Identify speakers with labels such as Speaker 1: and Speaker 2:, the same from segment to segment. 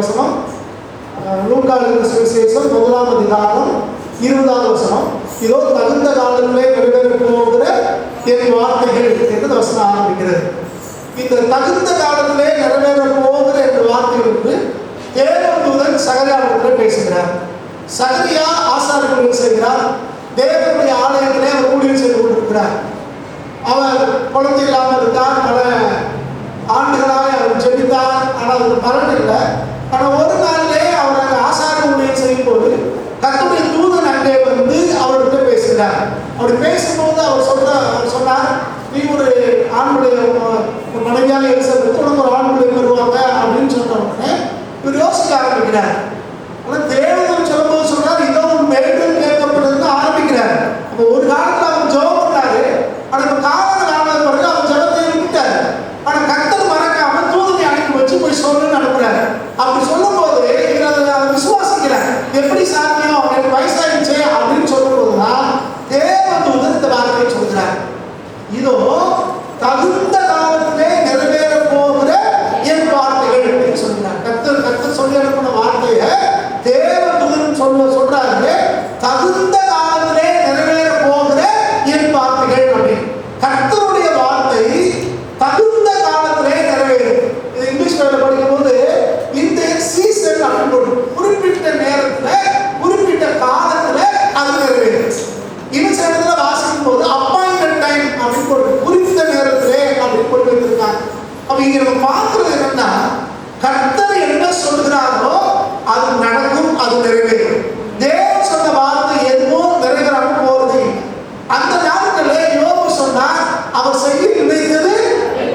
Speaker 1: வசனம், லூக்கா எழுதின சுவிசேஷம் 1ஆம் அதிகாரம் 20வது வசனம். இதோ தகுந்த காலத்திலே நிறைவேற போகிற என் வார்த்தைகள் என்று வசனம் ஆரம்பிக்கிறது. இந்த தகுந்த காலத்திலே நிறைவேற போகிற என்ற வார்த்தைகளுக்கு தேவதூதன் சகரியாவிடத்தில் பேசுகிறார். சகரியா ஆசாரியர்கள் செய்கிறார். தேவனுடைய ஆலயத்திலே அவர் ஊழியர் செய்து கொண்டிருக்கிறார். அவர் குழந்தை இல்லாமல் இருந்தார். பல ஆண்டுகளாக அவர் ஜெபித்தார். ஆனால் அது பலன் இல்லை. ஆனால் ஒரு நாளிலே அவர் அங்கே ஆசார ஊழியர் செய்யும் போது கர்த்தருடைய தூதன் அங்கே வந்து அவர்கிட்ட பேசுகிறார். அப்படி பேசும்போது அவர் சொன்னார், நீ ஒரு ஆண்களுடைய மனைவியாக எலிசபெத் உனக்கு ஒரு ஆண்களுடைய வருவாங்க அப்படின்னு சொன்ன உடனே இவர் யோசிக்க ஆரம்பிக்கிறார். ஆனால் தேவதூதன் சொல்லும்போது சொல்றார், இதோ வேண்டும் கேட்கப்படுதுன்னு ஆரம்பிக்கிறார். அப்போ ஒரு காலத்தில் அவர் ஜெபம் பண்ணாரு. ஆனால் இப்போ காலங்கள் ஆனது பிறகு அவர் ஜெபத்தை விட்டார். ஆனால் கர்த்தர் மறக்காம தூதனை அனுப்பி வச்சு போய் சொல்லுன்னு அனுப்புறாரு. அப்படி சொல்லும் போது இவர் விசுவாசிக்கிறார். எப்படி சாத்தியம், எனக்கு வயசாயிடுச்சு அப்படின்னு சொல்லும் போதுதான் தேவதூதன் இந்த வார்த்தையை சொல்கிறார், இதோ தகுந்த காலத்திலே நிறைவேற போகிற என் வார்த்தைகள் அப்படின்னு சொல்கிறார். கர்த்தர் சொல்லி அனுப்பின வார்த்தையை தேவதூதன் சொல்றாரு, தகுந்த காலத்திலே நிறைவேற போகிற என் வார்த்தைகள் அப்படின்னு. கர்த்தருடைய வார்த்தை தகுந்த காலத்திலே நிறைவேறும். இது இங்கிலீஷ் படிக்கும் போது இந்த சீசன் அப்படின்னு குறிப்பிட்ட நேரத்துல குறிப்பிட்ட காலத்துல அது நிறைவேறும். இன்னும் சில இடத்துல வாசிக்கும் போது அப்பாயின்மெண்ட் டைம் அப்படின்னு குறிப்பிட்ட நேரத்திலே அப்படின்னு போட்டு வச்சிருக்காங்க. அப்ப இங்க நம்ம பார்க்கறது என்னன்னா, கர்த்தர் என்ன சொல்கிறாரோ அது நடக்கும், அது நிறைவேறும். தேவன் சொன்ன வார்த்தை எதுவும் நிறைவேறாம போறது இல்லை. அந்த நாட்கள்ல யோபு சொன்னார், அவர் செய்ய நினைத்தது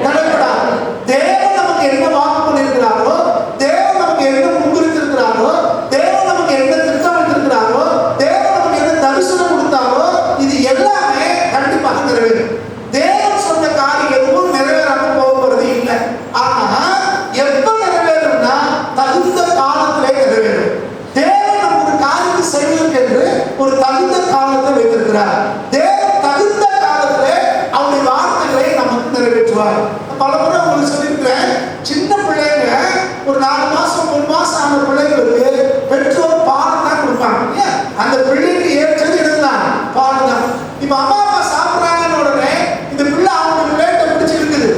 Speaker 1: நடைபெறாது. தேவன் நமக்கு என்ன வாக்கு பண்ணியிருக்கிறாரோ, தேவன் நமக்கு என்ன முன்குறித்திருக்கிறாரோ, தேவன் நமக்கு என்ன திட்டம் வைத்திருக்கிறாரோ, தேவன் நமக்கு என்ன தரிசனம் கொடுத்தாரோ, இது எல்லாமே கண்டிப்பாக நிறைவேறும். தேவன் சொன்ன காரியம் எதுவும் நிறைவேறாம போகிறது இல்லை. ஆனா எப்ப நிறைவேறும்னா தகுந்த காலத்திலே நிறைவேறும். தேவன் நமக்கு ஒரு காரியத்தை செய்வதற்கு என்று ஒரு தகுந்த காலத்தை வைத்திருக்கிறார். தேவன் தகுந்த காலத்திலே அவருடைய வார்த்தைகளை நமக்கு நிறைவேற்றுவார். பல முறை உங்களுக்கு சொல்லியிருக்கிறேன், சின்ன பிள்ளைங்க ஒரு 4 மாசம் 3 மாசம் ஆன பிள்ளைங்களுக்கு பெற்றோர் பால் தான் கொடுப்பாங்க. அந்த பிள்ளைக்கு ஏற்றது என்னதான் பால் தான். இப்ப அம்மா அப்பா சாப்பிட்றாங்கன்னு உடனே இந்த பிள்ளை அவங்க பிளேட்டை பிடிச்சி இருக்குது.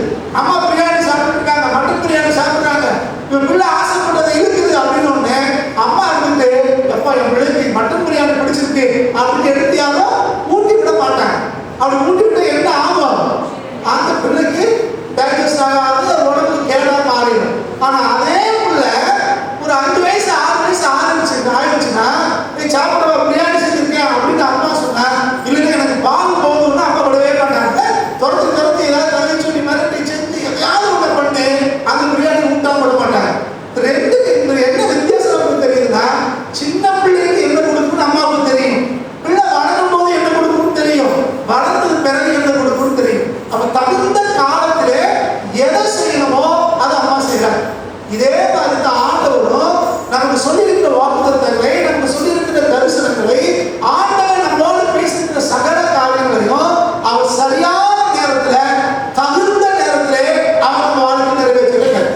Speaker 1: அம்மா பிரியாணி சாப்பிட்டு இருக்காங்க, மட்டன் பிரியாணி சாப்பிட்றாங்க, இவன் பிள்ளை ஆசைப்பட்டதை இருக்குது அப்படின்னு உடனே அம்மா இருந்துட்டு, எப்பா என் பிள்ளைக்கு மட்டன் பிரியாணி பிடிச்சிருக்கு அப்படின்னு எடுத்தியாலும் ஊட்டி விட மாட்டாங்க. அப்படி ஊட்டி விட என்ன ஆகும், அந்த பிள்ளைக்கு டைஜஸ்ட் ஆகாது, உடம்புக்கு கேடா மாறிடும். ஆனா அதே பிள்ளை ஒரு 5 வயசு 6 வயசு ஆயிடுச்சுன்னா, நீ சாப்பிட பிரியாணி செஞ்சிருக்கேன் அப்படின்னு அம்மா சொன்னா, இல்லைன்னா எனக்கு பால் போகுதுன்னா அம்மா விடவே மாட்டாங்க. துரத்து ஏதாவது தலை சொல்லி மிரட்டி செஞ்சு எதையாவது ஒன்று பண்ணி அந்த பிரியாணி ஊட்டாம விட மாட்டாங்க. ரெண்டுக்கு என்ன வித்தியாசம் தெரியுதுன்னா, சின்ன பிள்ளைக்கு என்ன கொடுக்கணும்னு அம்மாவுக்கு தெரியும், பிள்ளை வளரும் போது என்ன கொடுக்கணும்னு தெரியும், வளர்ந்தது பிறகு என்ன கொடுக்கணும்னு தெரியும். அப்ப தகுந்த காலத்திலே எதை செய்யணுமோ அதை அம்மா செய்யறாங்க. இதே மாதிரி தான் ஆண்டவரும் நமக்கு சொல்லியிருக்கிற வாக்குத்தத்தங்களை, நமக்கு சொல்லியிருக்கிற தரிசனங்களை, ஆண்டவர் நம்மளோடு பேசியிருக்கிற சகல காரியங்களையும் அவர் சரியான நேரத்துல தகுந்த நேரத்திலே அவர் வாழ்க்கை நிறைவேற்ற.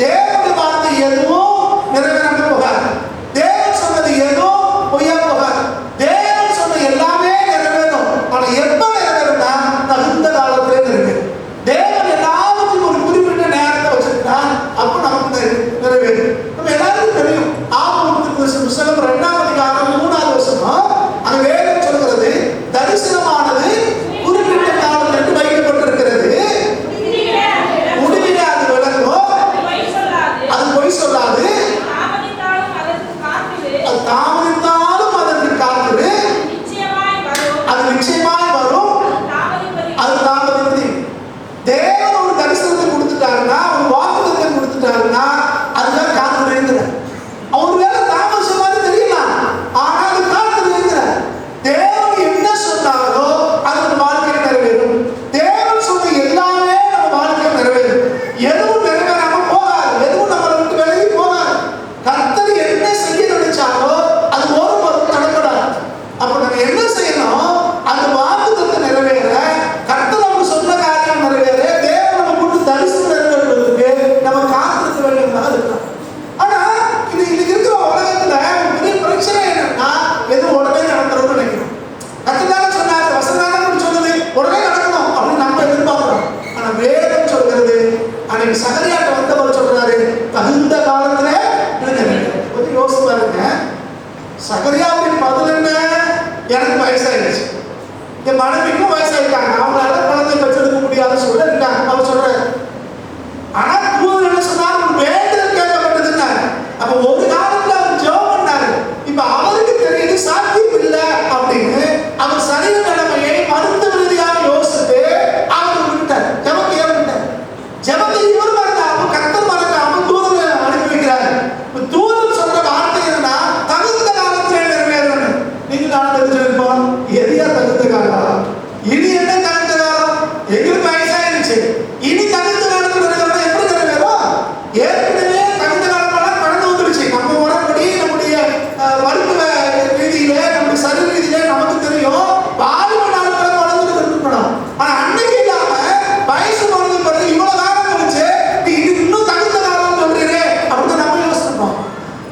Speaker 1: தேவனுடைய வார்த்தை எதுவும் நிறைவேறாம போகாது. தேவன் சொன்னது எதுவும் பொய்யா போகாது. தேவன் சொன்ன எல்லாமே நிறைவேறும். ஆனா எப்ப நிறைவேறும்னா தகுந்த காலத்திலே நிறைவேறும். தேவன் எல்லாத்துக்கும் ஒரு குறிப்பிட்ட நேரத்தை வச்சிருக்கான், அப்ப நமக்கு நிறைவேறும். நம்ம எல்லாருக்கும் தெரியும், புத்தகம் 2ஆம் அதிகாரம் 3வது வசனம், அந்த வேதம் சொல்கிறது, தரிசனமானது குறிப்பிட்ட காலத்திற்கு வைக்கப்பட்டிருக்கிறது, முடிவிலே அது விளங்கும், அது பொய் சொல்லாது,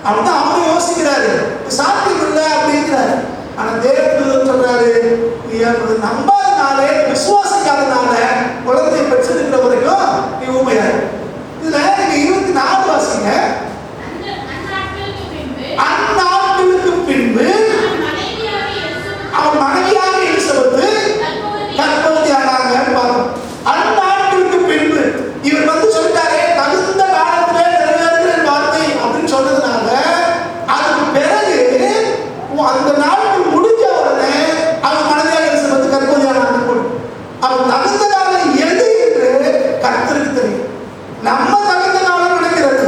Speaker 1: அப்படிதான் அவரும் யோசிக்கிறாரு, சாத்தியம் இல்லை அப்படிங்கிறாரு. ஆனா தேவன் சொல்றாரு, நீ நம்பாதனாலே விசுவாசிக்காதனால குழந்தையை பெற்றிருக்கிற வரைக்கும் நீ ஊமையா. இதுல நீங்க 24 வாசிங்க. அந்நாட்களுக்கு பின்பு அவன் மனைவியாக எலிசபெத்து கர்ப்பவதியானாங்கன்னு பார்க்கணும். அந்நாட்களுக்கு பின்பு இவர் வந்து சொல்லிட்டாரே தகுந்த காலத்திலே நிறைவேறுகிற வார்த்தை அப்படின்னு சொன்னதுனால அதுக்கு பிறகு அந்த நாட்கள் முடிஞ்ச உடனே அவன் மனைவியாக எலிசபெத்து கர்ப்பவதியானாங்க. அவன் தகுந்த காலம் எது என்று கர்த்தருக்கு தெரியும். நம்ம தகுந்த காலம் நினைக்கிறது,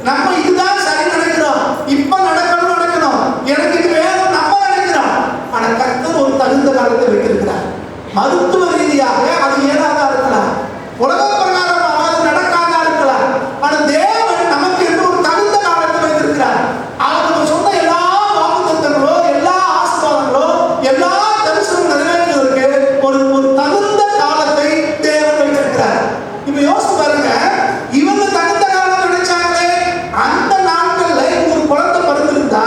Speaker 1: நம்ம இதுதான் சரி நினைக்கிறோம், இப்ப நடக்கணும் எனக்கு இது வேணும் நம்ம நினைக்கிறோம். ஆனா கர்த்தர் ஒரு தகுந்த காலத்தை வைத்திருக்கிறார். மருத்துவ ரீதியாக அது ஏதாவது இருக்கலாம், உலக பிரகாரமாக அது நடக்காத இருக்கலாம். ஆனா தேவன் நமக்கு என்று ஒரு தகுந்த காலத்தை வைத்திருக்கிறார். அவர் நம்ம சொன்ன எல்லா வாக்குத்தத்தங்களோ எல்லா ஆசீர்வாதங்களோ எல்லா தரிசனம் நிறைவேற்றுவதற்கு ஒரு தகுந்த காலத்தை தேவன் வைத்திருக்கிறார். இப்ப யோசிச்சு பாருங்க, இவங்க தகுந்த காலம் நினைச்சாங்களே, அந்த நாட்கள்ல ஒரு குழந்தை பிறந்திருந்தா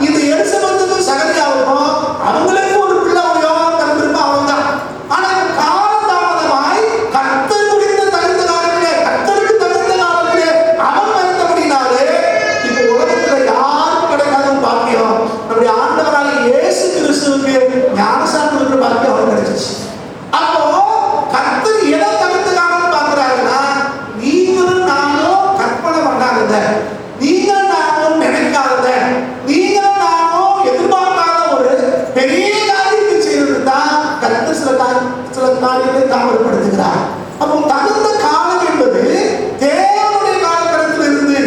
Speaker 1: இது எலிசபெத்துக்கும் சகரியாவுக்கும் அவங்களுக்கு ஒரு பிள்ளை ஒரு யோகம் பிறந்திருப்பா அவங்கதான். ஆனா காலதாமதமாய் கர்த்தர் குறித்த தகுந்த காலத்திலே கர்த்தருக்கு தகுந்த காலத்திலே அவன் பிறந்தபடினாலே இப்ப உலகத்துல யாருக்கும் கிடைக்காத பாக்கியம் நம்முடைய ஆண்டவராக இயேசு கிறிஸ்துவுக்கு ஞானசானம் இருக்கிற பாக்கியம் அவன் கிடைச்சிச்சு. அப்போ கர்த்தர் எதை தகுந்த காலம் பார்க்கிறாருன்னா, நீங்களும் நானும் கற்பனை பண்ணாதத, நீங்களும் நானும் நினைக்காதத, நீங்களும் நானும் எதிர்பார்க்காத ஒரு பெரிய காரியத்தை செய்வது தான் கர்த்தர் சில காரியத்தை தாமதப்படுத்துகிறார். அப்போ தகுந்த காலம் என்பது தேவனுடைய காலகட்டத்தில் இருந்து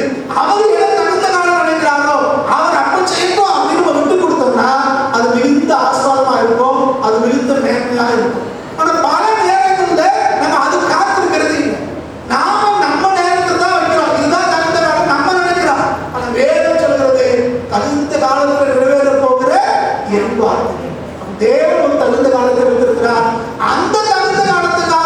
Speaker 1: அவர் எதை தகுந்த காலம் நினைக்கிறாரோ அவர் அப்ப செய்யணும் அப்படின்னு விட்டு கொடுத்தோம்னா அது மிகுந்த ஆசீர்வாதமா இருக்கும், அது மிகுந்த மேன்மையாக இருக்கும். ஆனா பல நேரங்கள்ல நம்ம அது காத்திருக்கிறது இல்லை. நாம நம்ம நேரத்தை தான் வைக்கிறோம், இதுதான் தகுந்த காலம் நம்ம நினைக்கிறோம். ஆனா வேதம் சொல்கிறது தகுந்த காலத்தில் நிறைவேற போகிற என் வார்த்தை. தேவன் ஒரு தகுந்த காலத்தை வைத்திருக்கிறார். அந்த தகுந்த காலத்துக்காக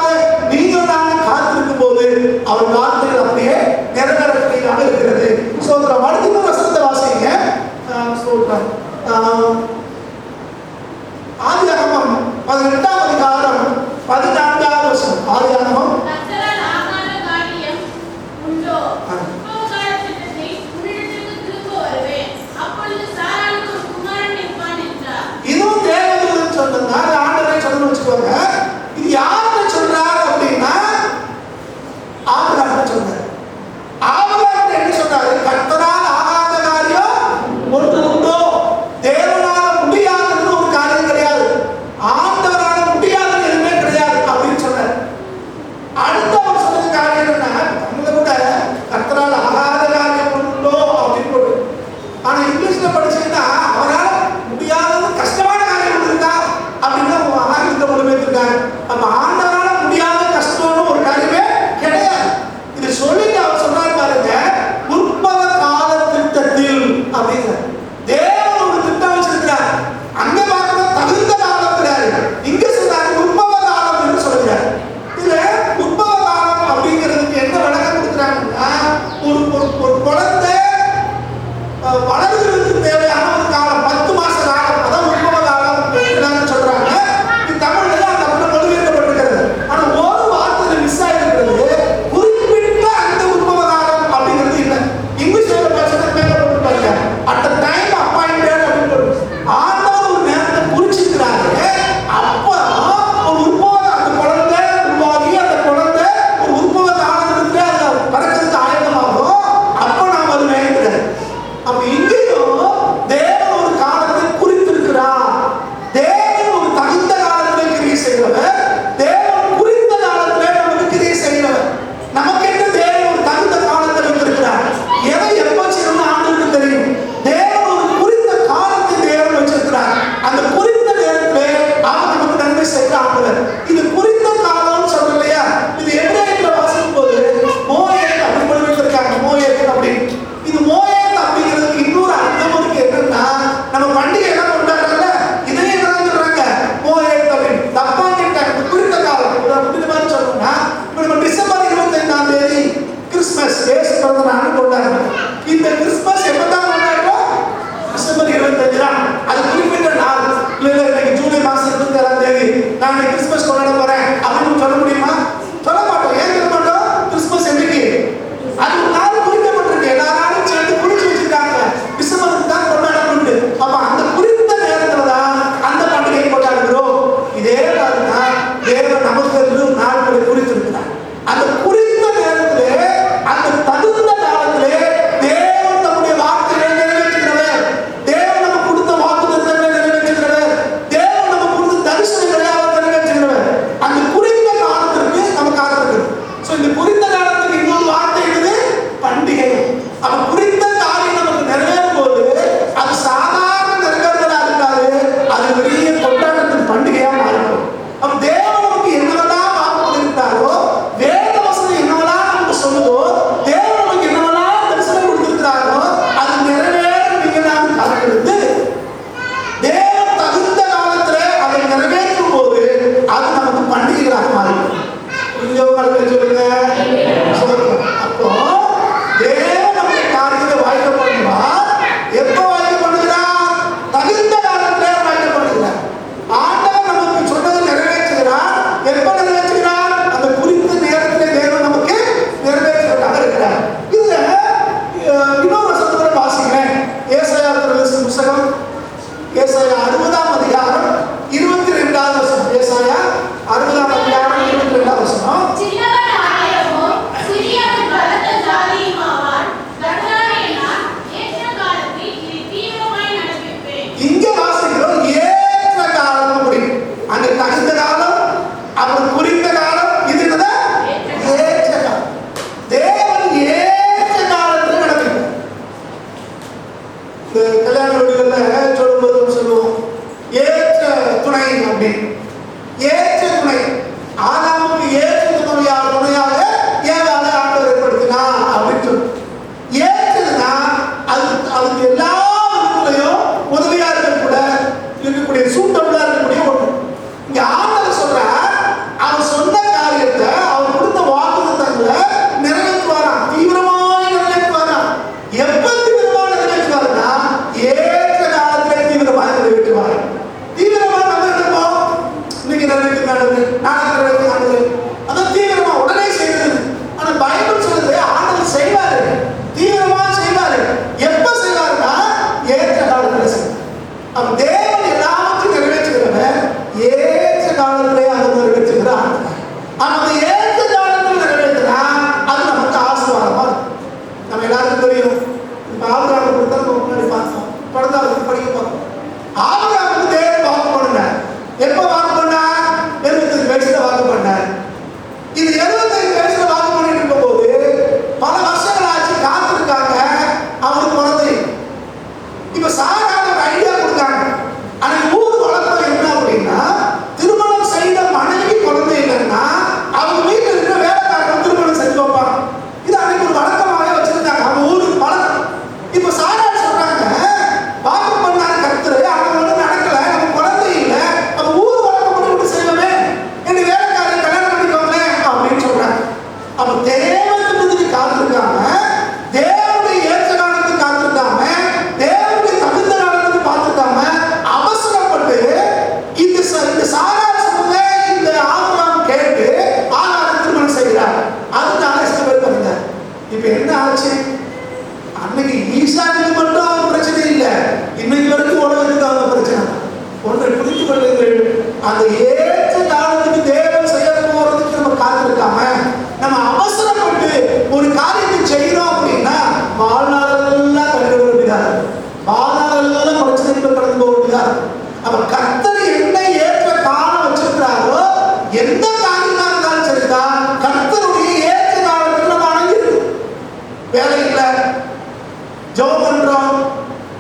Speaker 1: ஜெபம் பண்றோம்,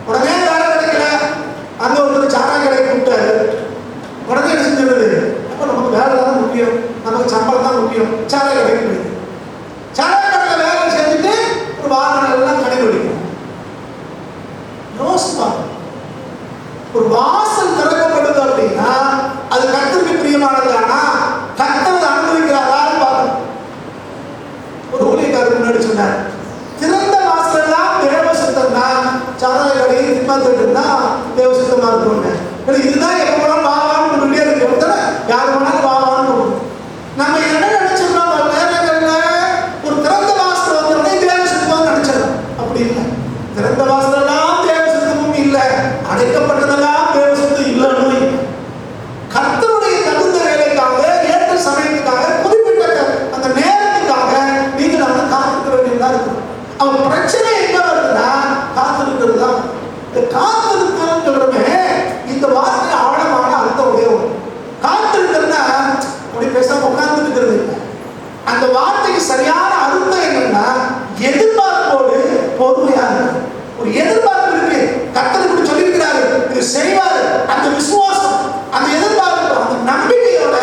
Speaker 1: உடனே வேலை கிடைக்கல, அங்க ஒருத்தர் சாராய கடையை கூப்பிட்டாரு, உடனே என்ன செஞ்சிருது, அப்ப நமக்கு வேலை தான் முக்கியம், நமக்கு சம்பளம் தான் முக்கியம், சாராய கடைக்கு போயிடுது. சாராய கடையில வேலை செஞ்சுட்டு ஒரு வாகனம் எல்லாம் கடைபிடிக்கும். ஒரு வாசல் திறக்கப்படுது அப்படின்னா அது கர்த்தருக்கு பிரியமானதானா, கர்த்தர் அனுபவிக்கிறாரான்னு பார்க்கணும். ஒரு ஊழியக்காரர் முன்னாடி சொன்னார், திறந்த வாசல் எல்லாம் தேவ சுத்தம் தான், சாராய கடையை திப்பாத்திட்டு தேவ சுத்தமா இருக்கும்னு. இதுதான் எப்ப போனாலும் வாவான்னு சொல்லிட்டே இருக்கு, யாரு வேணாலும் வாவான்னு. நம்ம என்ன நினைச்சிருந்தோம், நேரங்கள்ல ஒரு திறந்த வாசல் வந்தோடனே தேவ சுத்தம் நினைச்சிடும். அப்படி இல்லை. திறந்த வாசல் எல்லாம் தேவ சுத்தமும் இல்லை, அடைக்கப்பட்டதெல்லாம் தேவ சுத்தம் இல்லைன்னு. கர்த்தருடைய தகுந்த வேலைக்காக, ஏற்ற சமயத்துக்காக, குறிப்பிட்ட அந்த நேரத்துக்காக நீங்க நம்ம காத்திருக்க வேண்டியதா இருக்கும். அவன் பிரச்சனை எங்க வருதுன்னா காத்திருக்கிறது தான். இந்த காத்திருக்கிறதுமே இந்த வார்த்தை ஆழமான அர்த்தம் உடையவும். காத்திருக்கிறதுனா அப்படி பேசாம உட்கார்ந்து இருக்கிறது இல்லை. அந்த வார்த்தைக்கு சரியான அர்த்தம் என்னன்னா எதிர்பார்ப்போடு பொறுமையா இருக்கு. ஒரு எதிர்பார்ப்பு இருக்கு, கர்த்தர் இப்படி சொல்லியிருக்கிறாரு, இது செய்வாரு, அந்த விசுவாசம், அந்த எதிர்பார்ப்பு, அந்த நம்பிக்கையோட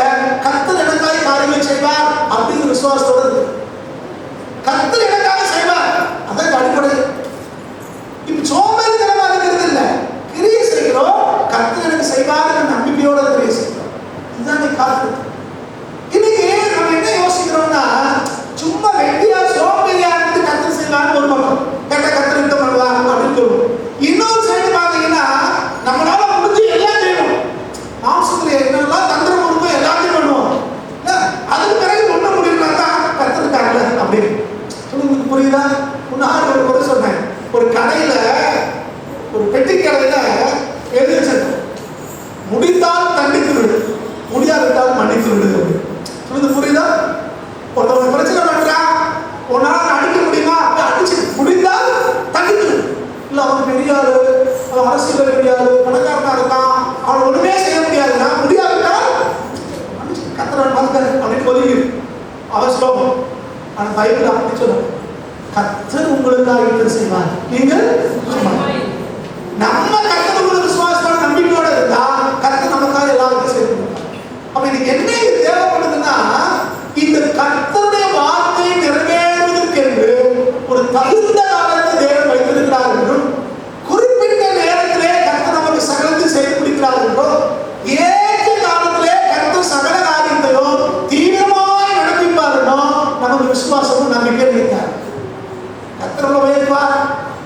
Speaker 1: கர்த்தர் எனக்காக காரியங்களை செய்வார் அப்படிங்கிற விசுவாசத்தோட இருக்கு. கர்த்தர் எனக்காக செய்வார், அதான் அடிப்படை. இப்ப சோம்பேறித்தனமா இருக்கிறது இல்ல, கிரியை செய்கிறோம், கர்த்தர் எனக்கு செய்வார் நம்பிக்கையோட கிரியை செய்கிறோம். இதுதான் நீ காத்திருக்கு. இன்னைக்கு நம்ம என்ன யோசிக்கிறோம்னா, சும்மா வெட்டியா சோம்பேறியா இருந்து கர்த்தர் செய்வார்னு ஒரு பக்கம் கேட்ட, கர்த்தர் யுத்தம் பண்ணுவார் அப்படின்னு சொல்லுவோம். இன்னொரு சைடு பாத்தீங்கன்னா நம்மளால முடிஞ்சு எல்லாம் செய்வோம், மாம்சத்துல என்னெல்லாம் தந்திரம் கொடுக்கும் எல்லாத்தையும் பண்ணுவோம். அதுக்கு பிறகு ஒண்ணு முடியும்னா தான் கர்த்தருக்காங்கல்ல அப்படின்னு சொல்லுங்க. புரியுதா? முன்னாடி ஒரு முறை சொன்னேன், ஒரு கடையில, ஒரு பெட்டி கடையில எழுதி வச்சிருக்கோம், முடிந்தால் தண்டித்து விடு, முடியாவிட்டால் மன்னித்து விடு அப்படின்னு சொல்லுங்க. புரியுதா? ஒருத்தவங்க பிரச்சனை பண்றான், உன்னால அடிக்க முடியுமா, அடிச்சு முடிந்தால் தண்டித்து விடு. இல்ல அவன் பெரிய ஆளு, அவன் அரசியல் பெரிய ஆளு, பணக்காரனா இருக்கான், அவன் ஒண்ணுமே செய்ய முடியாதுன்னா முடியாவிட்டால் கர்த்தர் பார்த்துக்க அப்படின்னு ஒதுங்கி அவன் ஸ்லோகம். ஆனா பைபிள் அப்படி சொல்லுங்க, கர்த்தர் உங்களுக்காக யுத்தம் செய்வார், நீங்கள் நம்ம கர்த்தருக்குள்ள விசுவாசத்தோட நம்பிக்கையோட இருந்தா கர்த்தர் நமக்காக எல்லாருக்கும் செய்வார். அப்ப இதுக்கு என்ன தேவைப்படுதுன்னா, இந்த கர்த்தருடைய வார்த்தை நிறைவேறுவதற்கென்று ஒரு தகுந்த காலத்தை தேவன் வைத்திருக்கிறார் என்றும், குறிப்பிட்ட நேரத்திலே கர்த்தர் நமக்கு சகலத்தை செய்து முடிக்கிறார் என்றும், ஏற்ற காலத்திலே கர்த்தர் சகல காரியத்தையும் தீவிரமாய் நடப்பிப்பார் என்றும் நமக்கு விசுவாசமும் நம்பிக்கை இருக்கிறார். கர்த்தர் நம்மளை உயர்த்துவார்,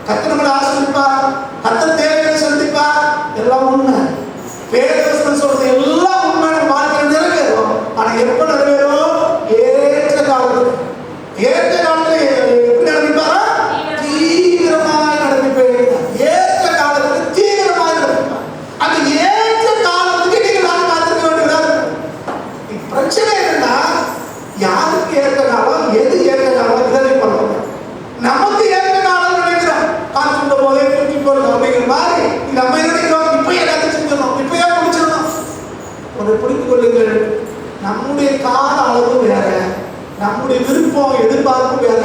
Speaker 1: கர்த்தர் நம்மளை ஆசீர்வதிப்பார், கர்த்தர் தேவையை சந்திப்பார், எல்லாம் உண்மை. வேதவசனம் சொல்றது எல்லாம் உண்மை, வாழ்க்கை நிறைவேறும். ஆனா எப்ப நிறைவேறும்? ஏற்ற காலத்தில். ஏற்ற காலத்தில் எப்படி நடப்பிப்பாரா? தீவிரமாய் நடப்பிப்பேன். ஏற்ற காலத்தில் தீவிரமாய் நடப்பிப்பார். அந்த ஏற்ற காலத்துக்கு நீங்க நான் காத்திருக்க வேண்டியதா. பிரச்சனை என்னன்னா, யாருக்கு ஏற்ற காலம், எது ஏற்ற காலம் இதை பண்ணணும். நமக்கு ஏற்ற காலம் நினைக்கிறோம், காத்துட்ட போதே தூக்கி போடணும் அப்படிங்கிற மாதிரி நம்ம நினைக்கிறோம், இப்ப எல்லாத்தையும் செஞ்சிடணும், இப்பயே முடிச்சிடணும். அதை புரிந்து கொள்ளுங்கள், நம்முடைய கால அளவு வேற, நம்முடைய விருப்பம் எதிர்பார்ப்பு வேற,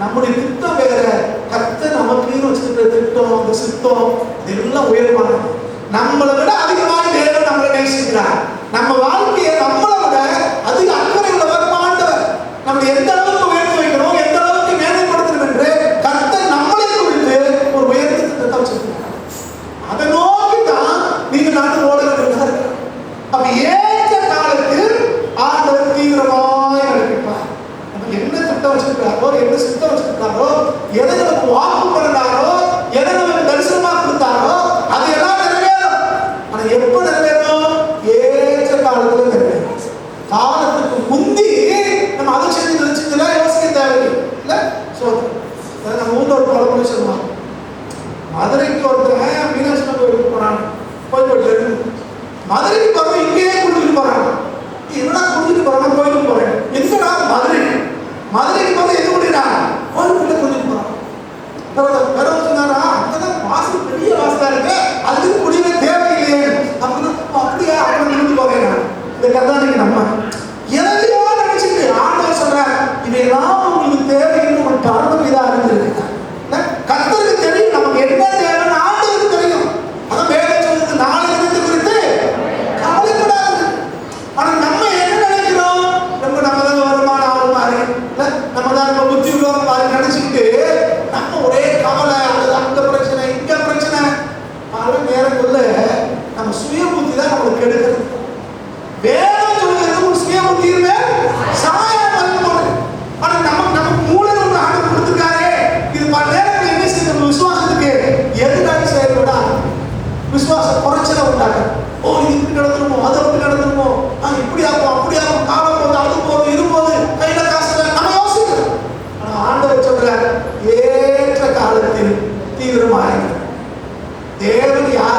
Speaker 1: நம்முடைய திட்டம் வேற. கர்த்தர் நமக்கு வச்சிருக்கிற திட்டம், அந்த சித்தம் இதெல்லாம் உயர்வானது. நம்மளை விட அதிகமான தேவன் நம்மளை நேசிக்கிறார். நம்ம வாழ்க்கையை நம்மளை விட அதிக அக்கறை உள்ளவர் ஆண்டவர். நம்ம எந்த அளவுக்கு உயர்த்தி வைக்கணும், எந்த அளவுக்கு மேன்மைப்படுத்தணும் என்று கர்த்தர் நம்மளை குறித்து ஒரு உயர்ந்த திட்டத்தை வச்சிருக்கிறார். அதை நோக்கி தான் நீங்க நாட்டு ஓட வேண்டியதாக இருக்கிறோம். அப்ப ஏற்ற காலத்தில் ஆண்டவர் தீவிரமாய் நடப்பிப்பார். நம்ம என்ன திட்டம் வச்சிருக்கிறாரோ, என்ன சித்தம் வச்சிருக்கிறாரோ, எதை நமக்கு வாக்கு பண்ணினாரோ, எதை நமக்கு தரிசனமா கொடுத்தாரோ அது எல்லாம் நிறைவேறும். ஆனா எப்ப நிறைவேறும்? ஏற்ற காலத்துல நிறைவேறும். காலத்துக்கு முந்தி நம்ம அதை செஞ்சு நினைச்சதுலாம் யோசிக்க தேவையில்லை இல்ல. நம்ம ஊர்ல ஒரு பழமொழி சொல்லுவாங்க, மதுரைக்கு ஒருத்தன் மீனாட்சி கோயிலுக்கு போறாங்க, போயிட்டு மதுரைக்கு போறோம், இங்கேயே குடிச்சிட்டு போறாங்க. என்னடா குடிச்சிட்டு போறாங்க, கோயிலுக்கு போறேன், எதுக்குடா மதுரை, மதுரைக்கு போறது எது முடியா கோயிலுக்குள்ள குடிச்சிட்டு போறாங்க. வேற சொன்னாரா, அங்கதான் வாசல் பெரிய வாசலா இருக்கு, அதுக்கு குடியில தேவையில்லையே அப்படின்னு. அப்படியா அவங்க நின்று போறேன். இந்த கதானிக்கு நம்ம எதையோ நினைச்சிட்டு ஆண்டவர் சொல்றார், இதையெல்லாம் உங்களுக்கு தேவைன்னு ஒரு காரணம் இதா இருந்திருக்கு. கர்த்தருக்கு தெரியும் நம்ம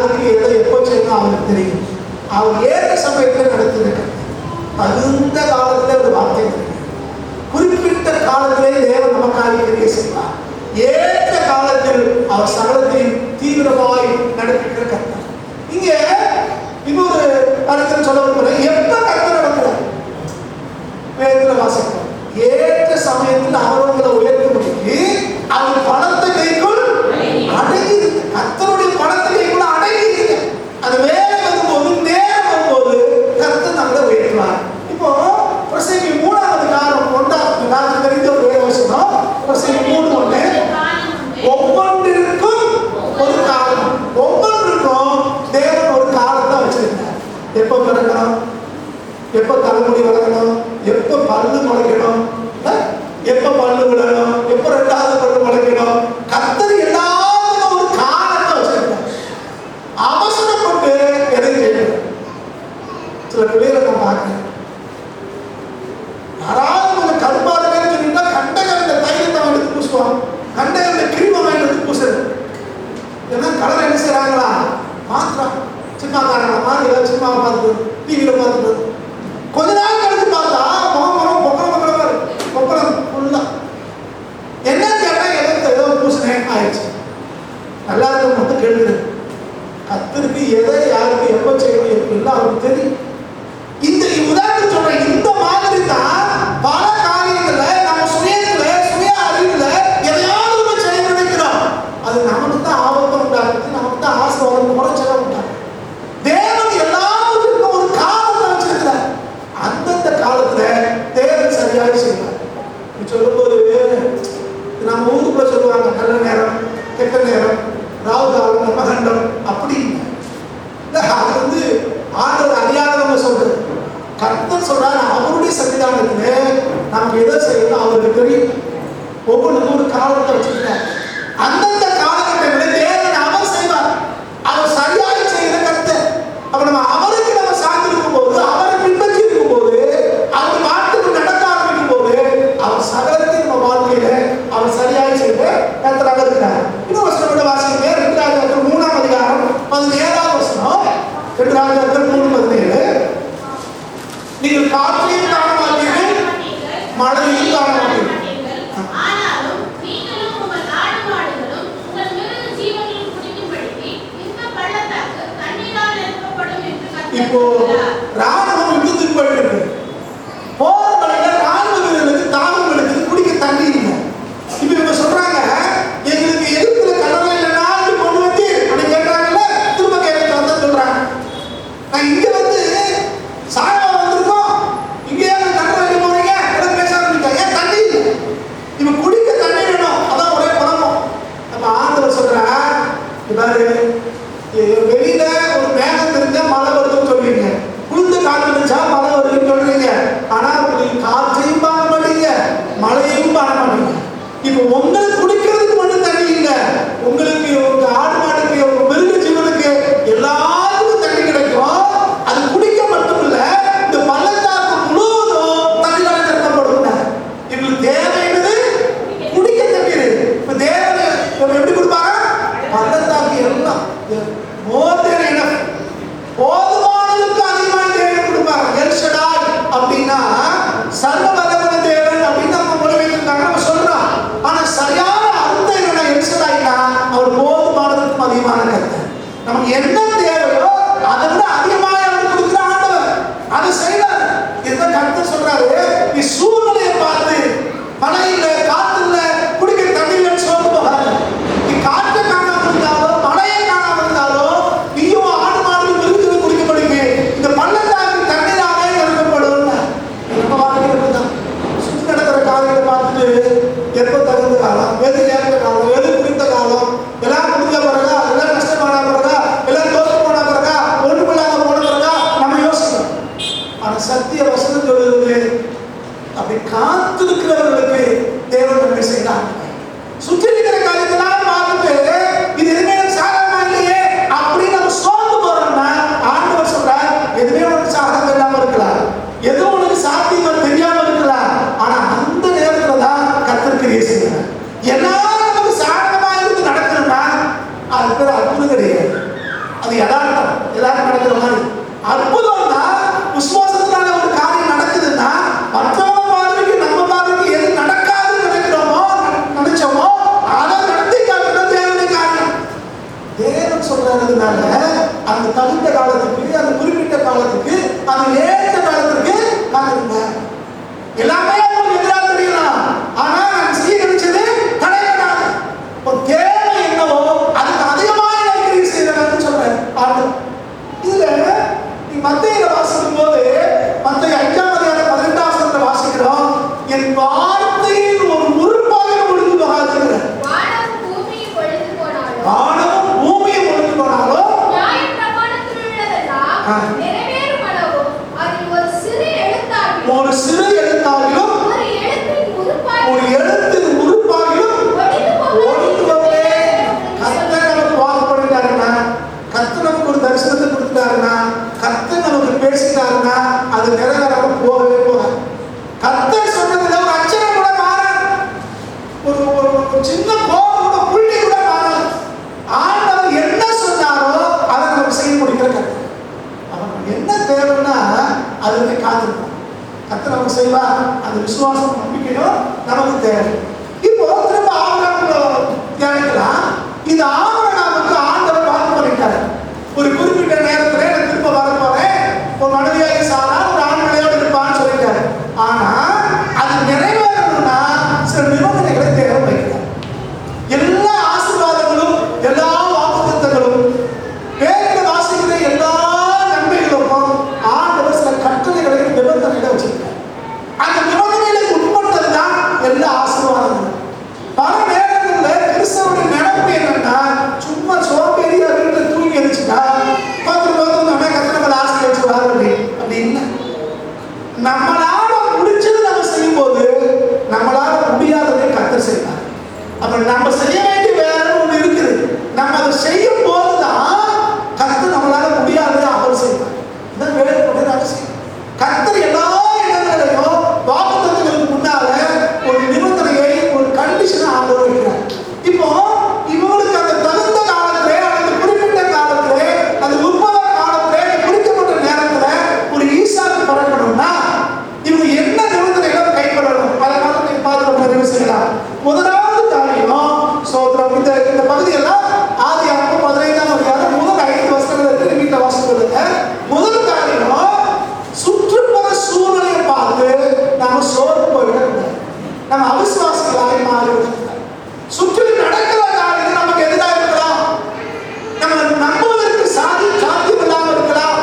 Speaker 1: யாருக்கு எதை எப்போ செய்யணும் அவருக்கு தெரியும். அவர் ஏற்ற சமயத்தில் நடத்திருக்க தகுந்த காலத்தில் ஒரு வார்த்தை குறிப்பிட்ட காலத்திலே தேவன் நமக்காக கிரியை செய்வார். ஏற்ற காலத்தில் அவர் சகலத்தையும் தீவிரமாய் நடப்பிக்கிற கர்த்தர். இங்க இன்னொரு கருத்தில் சொல்ல விரும்புகிறேன். எப்ப கர்த்தர் நடக்கிறார் வேதத்தில் வாசிக்கிறோம். ஏற்ற சமயத்தில் அவர் உங்களை உயர்த்தும்படிக்கு அவர் பணத்தை கைக்குள் அடங்கி இருக்கு. கர்த்தருடைய பணத்தை கைக்குள்ள அடங்கி இருக்கு. அது வேலை வரும்போது நேரம் வரும்போது கர்த்தர் நம்மளை உயர்த்துவார். இப்போ பிரசங்கி 3ஆம் அதிகாரம் 1 தெரிந்த ஒரு வேலை வசனம். பிரசங்கி 3:1 ஒவ்வொன்றிற்கும் ஒரு காலம், ஒவ்வொன்றுக்கும் தேவன் ஒரு காலத்தை வச்சிருக்கார். எப்போ பிறக்கணும், எப்போ தலைமுடி வளரணும், எப்போ பல்லு முளைக்கணும், எப்போ பல்லு விழணும், எப்போ 2வது பல்லு முளைக்கணும், கர்த்தர் எல்லாத்துக்கும் ஒரு காலத்தை வச்சிருக்கார். அவசரப்பட்டு எதை செய்யணும். சில பிள்ளைகளை நான் பார்க்கிறேன். யாராவது கொஞ்சம் கருப்பா இருக்குன்னு சொல்லிட்டா கண்டகரண்ட தைலத்தை எடுத்து பூசுவாங்க, கண்டகரண்ட கிரீமம் எடுத்து பூசுறது. ஏன்னா கலர் என்ன செய்யறாங்களா மாத்திரம் சினிமாக்காரங்களா மாதிரி ஏதாவது சினிமாவை பார்த்துட்டு டிவியில பார்த்துட்டு கொஞ்ச நாள் கழிச்சு பார்த்தா முகம் பொக்கலம் ஃபுல்லா என்ன கேட்டா ஏதோ பூசினேன் ஆயிடுச்சு. எல்லாருக்கும் வந்து கேள்வி கத்திற்கு எதை யாருக்கு எப்போ செய்யணும் எல்லாம் அவருக்கு தெரியும். இந்த உதாரணம் சொல்றேன். இந்த மாதிரி தான் பல காரியங்கள்ல நம்ம சுயத்துல சுய அறிவுல எதையாவது ஒன்று செய்ய நினைக்கிறோம். அது நமக்கு தான் ஆபத்தை உண்டாக்குது, நமக்கு தான் ஆசீர்வாதம் குறைச்சல உண்டாகும். தேவன் எல்லாத்துக்கும் ஒரு காலத்தை வச்சிருக்கிறார். அந்தந்த காலத்துல தேவன் சரியாக செய்வார். சொல்லும்போது நம்ம ஊருக்குள்ள சொல்லுவாங்க நல்ல நேரம் கெட்ட நேரம் ராவுகாலம் நமகண்டம் அப்படி இல்லை. அது வந்து ஆண்டவர் அறியாதவங்க சொல்றது. கர்த்தர் சொல்றாரு அவருடைய சன்னிதானத்துல நமக்கு எதை செய்யணும் அவருக்கு தெரியும். ஒவ்வொன்றுக்கும் ஒரு காலத்தை வச்சிருக்காரு. அந்தந்த காலகட்டங்களில் தேவன் அவர் செய்வார். அவர் சரியாக செய்கிற கர்த்தர். அப்ப நம்ம அவருக்கு நம்ம சார்ந்திருக்கும் போது, அவரை பின்பற்றி இருக்கும் போது, அவர் வார்த்தைக்கு நடக்க ஆரம்பிக்கும் போது அவர் சகலத்தை நம்ம வாழ்க்கையில அவர் சரியாக செய்த கர்த்தராக இருக்கிறார். இன்னும் வசனப்பட்ட வாசிங்க 2 ராஜாக்கள் 3ஆம் அதிகாரம் 17ஆம் வசனம். 2 ராஜாக்கள் 3:17 நீங்கள் காற்றையும் காண மாட்டீர்கள், மழையையும் காண மாட்டீர்கள்.
Speaker 2: ஆனாலும் நீங்களும் உங்கள் ஆடு மாடுகளும் உங்கள் மிருக ஜீவன்களும் குடிக்கும்படிக்கு இந்த பள்ளத்தாக்கு தண்ணீரால் நிரப்பப்படும் என்று கர்த்தர்
Speaker 1: இப்போ ராணுவம் யுத்தத்துக்கு போயிட்டு இருக்கு. போற வழியில ராணுவ வீரர்களுக்கு தாகம் எடுக்குது, குடிக்க தண்ணி இல்லை. இப்ப இவங்க சொல்றாங்க எங்களுக்கு எதிர்த்துல கலரை இல்லைன்னா கொண்டு வந்து அப்படி கேட்கறாங்கல்ல, திரும்ப கேட்க சொல்றாங்க. நான் இங்க வந்து சாயா வந்திருக்கோம், இங்கே தண்ணி வைக்க போறீங்க பேச ஆரம்பிச்சாங்க. ஏன் தண்ணி இல்லை, இவங்க குடிக்க தண்ணி வேணும், அதான் ஒரே குழம்பம். நம்ம ஆண்டவர் சொல்ற பாரு, வெளியில ஒரு மேகம் தெரிஞ்சா மழை வருதுன்னு சொல்றீங்க, குளிர்ந்த காற்று தெரிஞ்சா மழை வருதுன்னு சொல்றீங்க. ஆனா உங்களுக்கு காற்றையும் பார்க்க மாட்டீங்க, மழையையும் பார்க்க மாட்டீங்க. இப்ப உங்களுக்கு குடிக்கிறதுக்கு மட்டும் தண்ணி இல்லை, உங்களுக்கு உங்க ஆடு மாடுக்கு உங்க மிருக ஜீவனுக்கு எல்லாருக்கும் தண்ணி கிடைக்கும். அது குடிக்க மட்டும் இல்ல, இந்த பள்ளத்தாக்கு முழுவதும் தண்ணியால நிரப்பப்படும். எங்களுக்கு தேவையானது குடிக்க தண்ணீர். இப்ப தேவனை எப்படி கொடுப்பாங்க? பள்ளத்தாக்கு எல்லாம் போதுமான அது யதார்த்தம், எல்லாரும் நடக்கிற மாதிரி. அற்புதம்னா விசுவாசத்தினால ஒரு காரியம் நடக்குதுன்னா மற்றவங்க பார்வைக்கு நம்ம பார்வைக்கு எது நடக்காதுன்னு நினைச்சோமோ அதை நடத்தி காட்டுறது தேவனுடைய காரியம். தேவன் சொல்றதுனால அந்த தகுந்த காலத்துக்கு, அந்த குறிப்பிட்ட காலத்துக்கு, அந்த ஏற்ற காலத்துக்கு காத்திருங்க. எல்லாமே உங்களுக்கு எதிராக தெரியலாம், ஆனா நான் சீகரிச்சது தடைபடாது. ஒரு தேவை என்னவோ அதுக்கு அதிகமாக எனக்கு செய்யறேன்னு சொல்றேன். இதுல நீ மத்தேயில வாசிக்கும் போது மத்தேயு 5:18 வாசிக்கிறோம், என் வார்த்தையின் ஒரு உறுப்பாக ஒழுங்கு போகாது.
Speaker 2: வானமும் பூமியும் ஒழிந்து போனாலும் நியாயப்பிரமாணத்தில் உள்ளதெல்லாம் நிறைவேறும் அளவும் அதில் ஒரு சிறு எழுத்தாகிலும் ஒரு எழுத்தின் உறுப்பாகிலும் ஒழிந்து போகவே. கர்த்தர் நமக்கு வாக்கு பண்ணிட்டாருன்னா, கர்த்தர் நமக்கு ஒரு தரிசனத்தை கொடுத்துட்டாருன்னா, கர்த்தர் நமக்கு பேசிட்டாருன்னா அது நிறைவேறாம போகவே போகாது. கர்த்தர் சொன்னதுல ஒரு அச்சரம் கூட மாறாது, ஒரு சின்ன கோபம் கூட, புள்ளி கூட மாறாது. ஆண்டவர் என்ன சொன்னாரோ அதை நம்ம செய்ய முடிக்கிற கர்த்தர். அவனுக்கு என்ன தேவைன்னா அதுக்கு காத்திருக்கோம். கர்த்தர் நமக்கு செய்வார். அந்த விசுவாசம் நம்பிக்கையும் நமக்கு தேவை. இப்போ திரும்ப ஆபிரகாம் தியானிக்கலாம். இந்த ஆபிரகாமுக்கு ஆண்டவர் வாக்கு பண்ணிட்டார், ஒரு குறிப்பிட்ட நேரத்துல நான் திரும்ப வர போறேன், ஒரு மனைவியாக சாரா ஒரு ஆண்மனையோடு இருப்பான்னு சொல்லிட்டாரு. ஆனா அது நிறைவேறணும்னா சில நிபந்தனைகளை தேவை வைக்கிறார். எல்லா ஆசீர்வாதங்களும், எல்லா வாக்குத்தத்தங்களும், வேதத்தை வாசிக்கிற எல்லா நன்மைகளுக்கும் ஆண்டவர் சில கட்டளைகளை, நிபந்தனைகளை வச்சிருக்கார். அந்த நிபந்தனைகளுக்கு உட்பட்டதுதான் எல்லா ஆசீர்வாதங்களும். பல நேரங்களில் கிறிஸ்தவனுடைய நினைப்பு என்னன்னா, சும்மா சோம்பேறியா வீட்டில் தூங்கி எரிச்சுட்டா நம்ம கத்திரங்கள் ஆசீர்வதிச்சுவாரு. அப்படி இல்லை. நம்மளால முடிச்சது நம்ம செய்யும் போது நம்மளால முடியாததை கர்த்தர் செய்வார். அப்ப நம்ம செய்ய வேண்டிய வேலை ஒண்ணு இருக்குது. நம்ம அதை செய்யும் போதுதான் கர்த்தர் நம்மளால முடியாததை அவர் செய்வார். இதான் வேலையுடைய ரகசியம். கர்த்தர் எல்லா இடங்களிலையும் வாக்குத்தத்தங்களுக்கு முன்னால ஒரு நிபந்தனையை, ஒரு கண்டிஷனை ஆண்டவர் வைக்கிறார். இப்போ இவங்களுக்கு அந்த தகுந்த காலத்திலே, அந்த குறிப்பிட்ட காலத்திலே, அந்த உற்பவ காலத்திலே, குறிக்கப்பட்ட நேரத்துல ஒரு ஈசாக்கு பறக்கணும்னா இவங்க என்ன நிபந்தனைகளை கைப்பற்றணும், அதை மாதிரி நீங்க பார்த்து நிறைவு செய்யலாம். முதலாவது காரியம் சோதரம். இந்த பகுதியெல்லாம் ஆதியாகமம் 15ஆம் அதிகாரம் முதல் 5 வசனங்களை வீட்டில் வாசிக்கிறது. முதல் காரியம், சுற்றுப்புற சூழ்நிலையை பார்த்து நாம சோர்ந்து போயிடக்கூடாது, நம்ம அவிசுவாசிகளாய் மாறிவிடக்கூடாது. சுற்றி நடக்கிற காரியம் நமக்கு எதிராக இருக்கலாம், நம்ம நம்புவதற்கு சாத்தியம் இல்லாமல் இருக்கலாம்,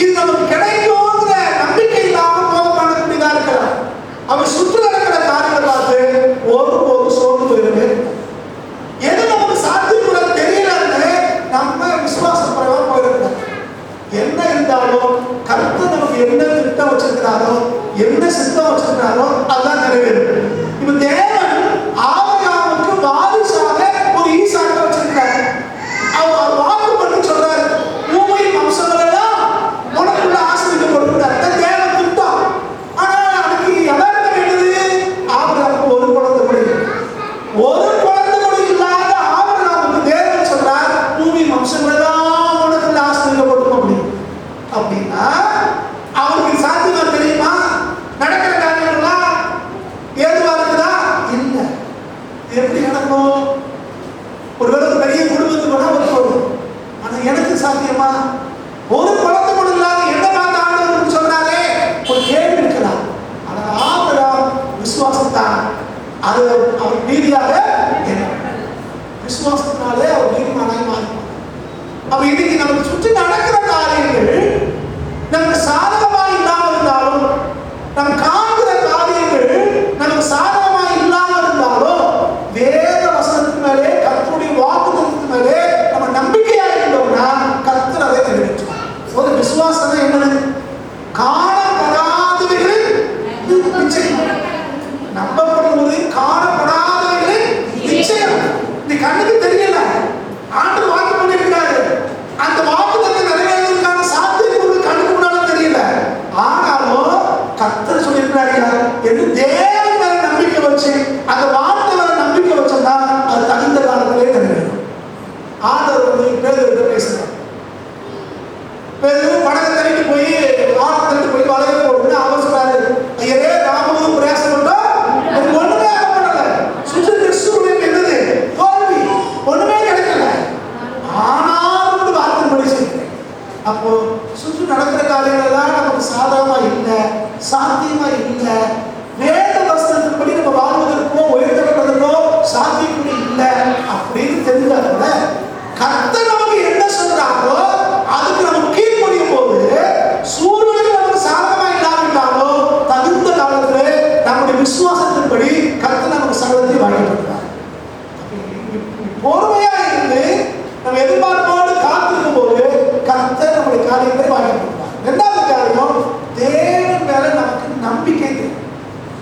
Speaker 2: இது நமக்கு கிடைக்கும்ங்கிற நம்பிக்கை இல்லாமல் போக பண்ணக்கூடியதா இருக்கலாம். அவன் சுற்றி நடக்கிற காரியத்தை பார்த்து ஒருபோது சோர்ந்து போயிடுவே. எது நமக்கு சாத்தியமுறை தெரியலன்னு நம்ம விசுவாசம் குறைவா போயிடக்கூடாது. என்ன இருந்தாலும் கர்த்தர் நமக்கு என்ன திட்டம் வச்சிருக்கிறாரோ, என்ன சித்தம் வச்சிருக்கிறாரோ அதான் நிறைவேறும். இப்ப தேவன் ஆபிரகாமுக்கு வாரிசாக ஒரு ஈசாக்கை வச்சிருக்கிறார். அவர் வாக்கு பண்ணி சொல்றாரு, பூமியின் வம்சங்கள் எல்லாம் உனக்குள்ள ஆசீர்வதிக்கப்படுகிறார். தேவன் திட்டம். ஆனா அதுக்கு யதார்த்தம் என்னது? ஆபிரகாமுக்கு ஒரு குழந்தை கூட இல்லாத ஆபிரகாமுக்கு தேவன் சொல்றார், பூமியின் வம்சங்கள் எல்லாம் உனக்குள்ள ஆசீர்வதிக்கப்படும் அப்படின்னு. அப்படின்னா அவருக்கு சாத்தியமா தெரியுமா? நடக்கிற காரியங்கள்லாம் ஏதுவா இருக்குதா? இல்லை. எப்படி நடக்கும்? ஒருவேளை பெரிய குடும்பத்துக்கு கூட ஒரு, ஆனா எனக்கு சாத்தியமா? ஒரு குழந்தை கூட இல்லாத என்ன பார்த்து ஆண்டவர் சொன்னாரே, ஒரு கேள்வி இருக்கலாம். ஆனா ஆபிரகாம் விசுவாசத்தான் அது அவர் நீதியாக, விசுவாசத்தினாலே அவர் நீதிமானாய் மாறினார். அப்ப இன்னைக்கு நமக்கு சுற்றி நடக்கிற காரியங்கள் நமக்கு சாதகமாக இல்லாமல் இருந்தாலும், நம்ம காண்கிற காரியங்கள் நமக்கு சாதகமாக இல்லாமல் இருந்தாலும், வேத வசனத்துக்கு மேலே, கர்த்தருடைய வாக்குத்தத்தத்துக்கு மேலே நம்ம நம்பிக்கையா இருந்தோம்னா கர்த்தர் அதை நிறைவேற்றுவார். ஒரு விசுவாசம் என்னது? காணப்படாதவைகளில் நிச்சயம், நம்பப்படுவது காணப்படாதவைகளில் நிச்சயம். இந்த கண்ணுக்கு தெரியல, ஆண்டு வாக்கு பண்ணியிருக்காரு, அந்த வாக்குத்தத்தை நிறைவேறுவதற்கான சாத்தியம் அப்போ சுற்றி நடக்கிற காரியங்கள்லாம் நமக்கு சாதகமா இல்லை, சாத்தியமா இல்லை, வேத வசனத்தின்படி நம்ம வாழ்வதற்கோ உயர்த்தப்படுவதற்கோ சாத்தியக்கூட இல்லை அப்படின்னு தெரிஞ்சாங்க. கர்த்தர் நமக்கு என்ன சொல்றாங்களோ அதுக்கு நம்ம கீழ்ப்படியும் போது சூழ்நிலைகள் நமக்கு சாதகமா இல்லாவிட்டாலோ தகுந்த காலத்துல நம்முடைய விசுவாசத்தின்படி கர்த்தர் நமக்கு சகலத்தை வழங்கப்படுவார். பொறுமையா இருந்து நம்ம எதிர்பார்ப்போடு காத்திருக்கும் போது கர்த்தர் நம்முடைய காரியத்தை வழங்கப்படுவார். இரண்டாவது காரியம், தேவன் மேல நமக்கு நம்பிக்கை தேவை.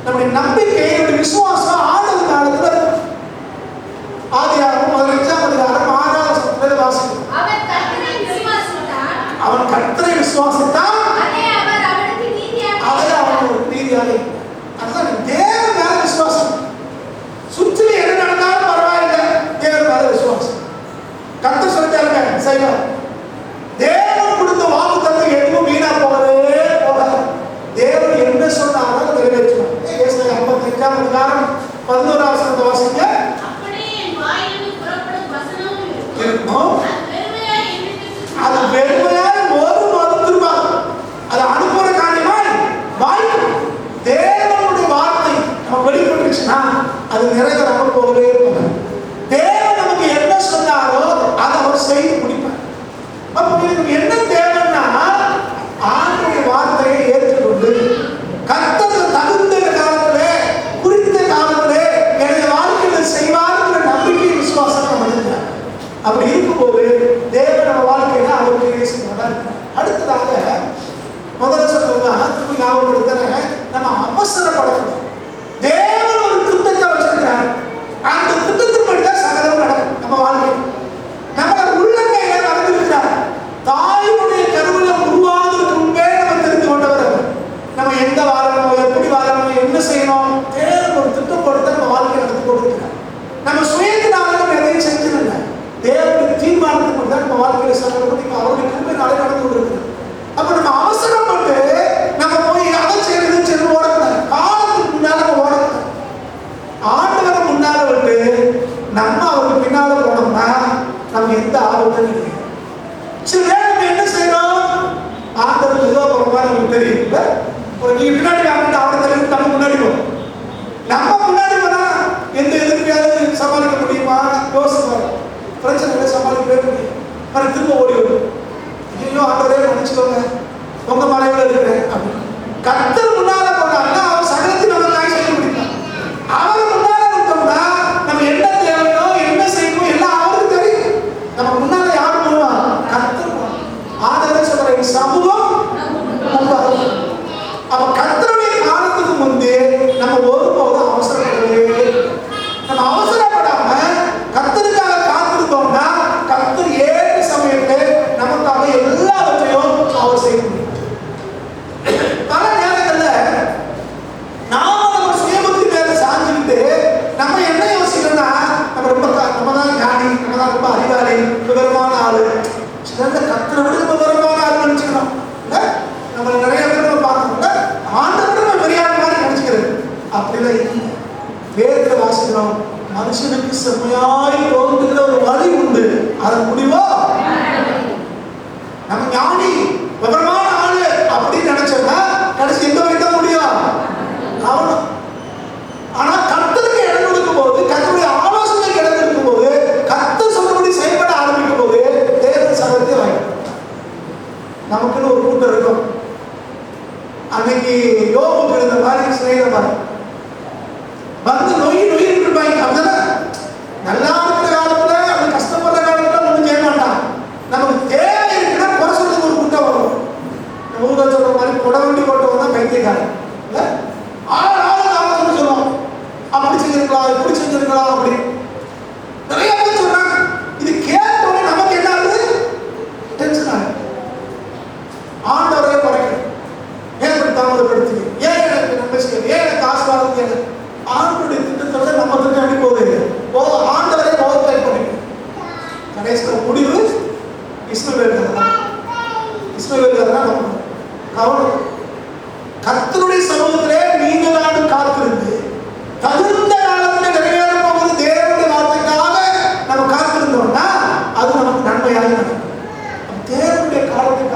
Speaker 2: நம்முடைய நம்பிக்கை, நம்முடைய விசுவாசம் ஆனது காலத்துல ஆதியாகமம் 15ஆம் அதிகாரம் 6ஆம் வசனத்திலே வாசிக்கிறோம். அவன் கர்த்தரை விசுவாசித்தான், அவரை அவனுக்கு நீதியாக. அதுதான் தேவன் மேல விசுவாசம். சுற்றி என்ன நடந்தாலும் பரவாயில்லை, தேவன் மேல விசுவாசம். கர்த்தர் சொல்லிட்டாருங்க செய்வார். தேவன் கொடுத்த வாக்குத்தத்தம் எதுவும் வீணா போகவே போகாது. தேவன் என்ன சொன்னாலும் நிறைவேற்றுவார். ஏசாயா 55ஆம் அதிகாரம் 11ஆம் வசனத்தை வாசிங்க. அது வெறுமையாய் ஒரு மறுத்துருவார். அது அனுப்புற காரியமாய் வாய்க்கும். தேவனுடைய வார்த்தை நம்ம வெளிப்பட்டுச்சுன்னா அது நிறைவேறாமல் போகவே போகாது. தேவன் நமக்கு என்ன சொன்னாரோ அதை அவர் செய்து முடிப்பார். அப்ப உங்களுக்கு என்ன தேவைன்னா ஆண்டுடைய வார்த்தையை ஏற்றுக்கொண்டு கர்த்தர் தகுந்த காலத்திலே குறித்த காலத்திலே என்னுடைய வாழ்க்கையில் செய்வார்ங்கிற நம்பிக்கை விசுவாசம் நம்ம இருக்கிறார். அப்படி இருக்கும்போது தேவன் நம்ம வாழ்க்கையில அவருக்கு நேசிக்கிறதா இருக்கிறார். அடுத்ததாக முதல்ல சொல்றதுதான் திருப்பி ஞாபகப்படுத்த, நம்ம அவசரப்படக்கூடாது. தேவன் ஒரு திட்டத்தை வச்சிருக்கிறார். அந்த திட்டத்தின்படி தான் சகலம் நடக்கும் நம்ம வாழ்க்கை. நம்ம உள்ளங்கையில நடந்திருக்கிறார். தாயினுடைய கருவில உருவாவதற்கு முன்பே நம்ம தெரிந்து கொண்டவர். நம்ம எந்த வாழணும், எப்படி வாழணும், என்ன செய்யணும், தேவன் ஒரு திட்டம் கொடுத்து நம்ம வாழ்க்கை நடத்தி கொடுக்கிறார். நம்ம சுயத்தினால நம்ம எதையும் செஞ்சிடல. தேவனுடைய தீர்மானத்துக்கு தான் நம்ம வாழ்க்கையில சகலம் அவருடைய கிருபையினாலே நடந்து கொண்டிருக்கிறது. அப்ப நம்ம அவசரப்பட்டு நம்ம போய் அதை செய்யறது சென்று ஓடக்கூடாது. காலத்துக்கு முன்னால நம்ம ஓடக்கூடாது. ஆண்டவரை முன்னால விட்டு நம்ம அவருக்கு பின்னால போனோம்னா நம்ம எந்த ஆபத்தும் இல்லை. சில நேரம் நம்ம என்ன செய்யறோம், ஆண்டவர் மெதுவாக நமக்கு தெரியும். நீங்க பின்னாடி ஆண்டு அவரை தெரியும், நம்ம முன்னாடி போகும். நம்ம முன்னாடி போனா எந்த எதிர்ப்பையாவது சமாளிக்க முடியுமா? யோசிப்பாங்க. பிரச்சனைகளை சமாளிக்கவே முடியும். ஆனால் திரும்ப ஓடி வரும். ஐயோ ஆண்டவரே மன்னிச்சுக்கோங்க, உங்க மலையில இருக்கிறேன் அப்படின்னு. கர்த்தர் முன்னால போனாங்கன்னா அவர் சகலத்தை நம்ம தாய் செய்ய முடியும். அவர் முன்னால இருந்தோம்னா நம்ம என்ன தேவையோ என்ன செய்யணும் எல்லாம் அவருக்கு தெரியும். நம்ம முன்னால யார் போவா? கர்த்தர். ஆண்டவரே சொல்ற சமூகம். அப்ப கர்த்தருடைய காலத்துக்கு முன்பே நம்ம ஒருபோதும் அவசரப்படவே. நம்ம அவசரப்படாம கர்த்தருக்காக காத்திருந்தோம்னா கர்த்தர் ஏற்ற சமயத்தில் நமக்காக எல்லாவற்றையும் அவர் செய்ய முடியும். பல நேரங்கள்ல நாம நம்ம சுயபுத்தி மேல சாஞ்சுக்கிட்டு நம்ம என்ன யோசிக்கிறோம்னா நம்ம தான் ஞானி, நம்ம தான் ரொம்ப அறிவாளி, விவரமான ஆளு. சிலர் கர்த்தரை விட நம்ம விவரமான ஆளு நினைச்சுக்கிறோம். நம்ம நிறைய பேர் நம்ம பார்க்கணும்ல, ஆண்டவரை நம்ம பெரிய ஆள் மாதிரி நினைச்சுக்கிறது. அப்படிலாம் இல்லை. வேதத்தை வாசிக்கிறோம், மனுஷனுக்கு செம்மையாய் தோன்றுகிற ஒரு வழி உண்டு, அதன் முடிவோ நம்ம ஞானி விவரமான ஆளு அப்படின்னு நினைச்சோம்னா கடைசி எந்த வழி தான் முடியும்? கவனம். ஆனா கர்த்தருக்கு இடம் கொடுக்கும் போது, கர்த்தருடைய ஆலோசனைக்கு இடம் கொடுக்கும் போது, கர்த்தர் சொன்னபடி செயல்பட ஆரம்பிக்கும் போது தேவன் சகலத்தை வாய்ப்பு. நமக்குன்னு ஒரு கூட்டம் இருக்கும். அன்னைக்கு யோபுக்கு இருந்த மாதிரி சிநேகித மாதிரி வந்து நொய் இருப்பாங்க. அப்படின்னா நல்லா இருக்கிற காலத்துல அது கஷ்டப்படுற காலத்துல ஒன்றும் செய்ய மாட்டான். நமக்கு தேவை இருக்குன்னா குறை சொல்றதுக்கு ஒரு கூட்டம் வரும். ஊரை சொல்ற மாதிரி குடவண்டி போட்டு வந்தா பைத்தியக்காரன் இல்லை. ஆளு சொல்லுவோம், அப்படி செஞ்சிருக்கலாம், இப்படி செஞ்சிருக்கலாம் அப்படி நிறைய பேர் சொல்றாங்க. இது கேட்டோட நமக்கு என்ன ஆகுது? டென்ஷன் ஆகுது. ஆண்டவரே குறைக்கணும், ஏன் இப்படி தாமதப்படுத்தி, ஏன் எனக்கு நன்மை செய்யணும், ஏன் எனக்கு ஆசீர்வாதம். ஆண்டவருடைய திட்டத்தோட நம்ம திட்டம் எப்படி போகுது? ஆண்டவரே ஓவர்டை பண்ணிக்கணும். கடைசியில் முடிவு இஸ்மவேல் தான். இஸ்மவேல் தான் நம்ம கவனம். கர்த்தருடைய சமூகத்திலே நீங்களான காத்திருந்து தகுந்த காலத்தில் நிறைவேற போவது தேவனுடைய வார்த்தைக்காக நம்ம காத்திருந்தோம்னா அது நமக்கு நன்மையாக நடக்கும். தேவனுடைய காலத்துக்கு